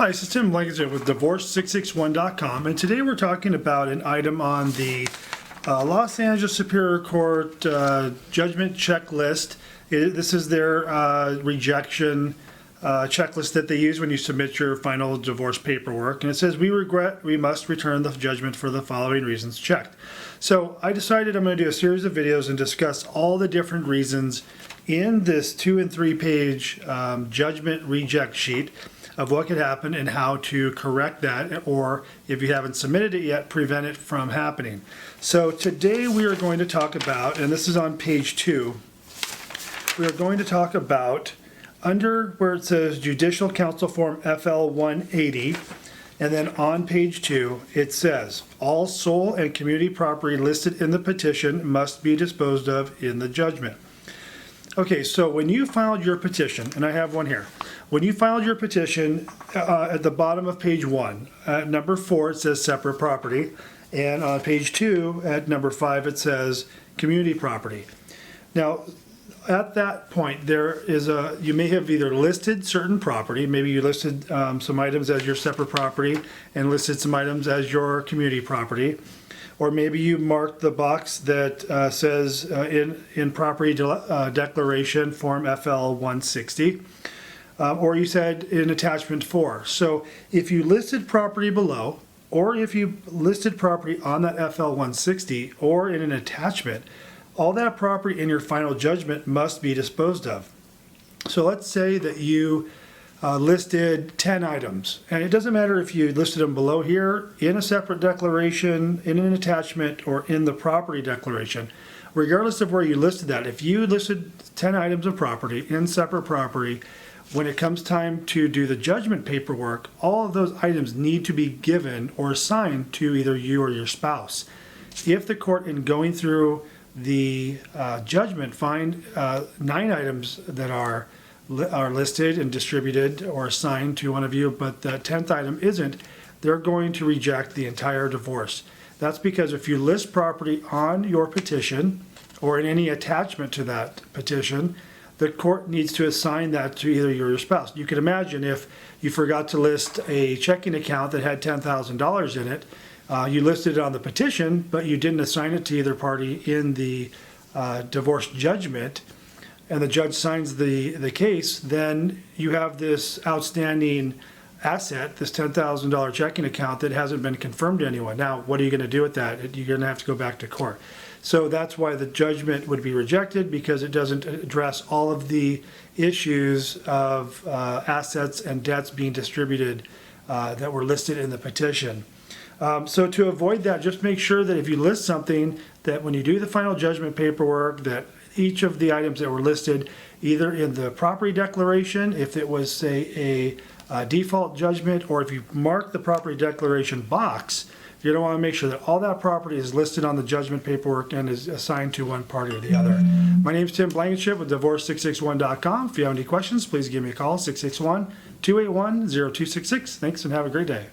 Hi, this is Tim Blankenship with Divorce661.com, and today we're talking about an item on the Los Angeles Superior Court judgment checklist. This is their rejection checklist that they use when you submit your final divorce paperwork, and it says, "We regret we must return the judgment for the following reasons checked." So I decided I'm going to do a series of videos and discuss all the different reasons in this 2- and 3-page judgment reject sheet of what could happen and how to correct that, or if you haven't submitted it yet, prevent it from happening. So today we are going to talk about, and this is on page 2, we are going to talk about under where it says Judicial Council Form FL 180, and then on page 2 it says all sole and community property listed in the petition must be disposed of in the judgment. Okay, so when you filed your petition, and I have one here, when you filed your petition at the bottom of page 1, at number 4 it says separate property, and on page 2 at number 5 it says community property. Now at that point there is you may have either listed certain property, maybe you listed some items as your separate property and listed some items as your community property. Or maybe you marked the box that says in property declaration form FL 160, or you said in attachment 4. So if you listed property below, or if you listed property on that FL 160 or in an attachment, all that property in your final judgment must be disposed of. So let's say that you listed 10 items, and it doesn't matter if you listed them below here, in a separate declaration, in an attachment, or in the property declaration. Regardless of where you listed that, if you listed 10 items of property in separate property, when it comes time to do the judgment paperwork, all of those items need to be given or assigned to either you or your spouse. If the court, in going through the judgment, find 9 items that are listed and distributed or assigned to one of you, but the 10th item isn't, they're going to reject the entire divorce. That's because if you list property on your petition or in any attachment to that petition, the court needs to assign that to either you or your spouse. You can imagine if you forgot to list a checking account that had $10,000 in it, you listed it on the petition, but you didn't assign it to either party in the divorce judgment, and the judge signs the case, then you have this outstanding asset, this $10,000 checking account that hasn't been confirmed to anyone. Now, what are you going to do with that? You're going to have to go back to court. So that's why the judgment would be rejected, because it doesn't address all of the issues of assets and debts being distributed that were listed in the petition. So to avoid that, just make sure that if you list something, that when you do the final judgment paperwork, that each of the items that were listed, either in the property declaration, if it was, say, a default judgment, or if you mark the property declaration box, you're going to want to make sure that all that property is listed on the judgment paperwork and is assigned to one party or the other. My name is Tim Blankenship with Divorce661.com. If you have any questions, please give me a call, 661-281-0266. Thanks, and have a great day.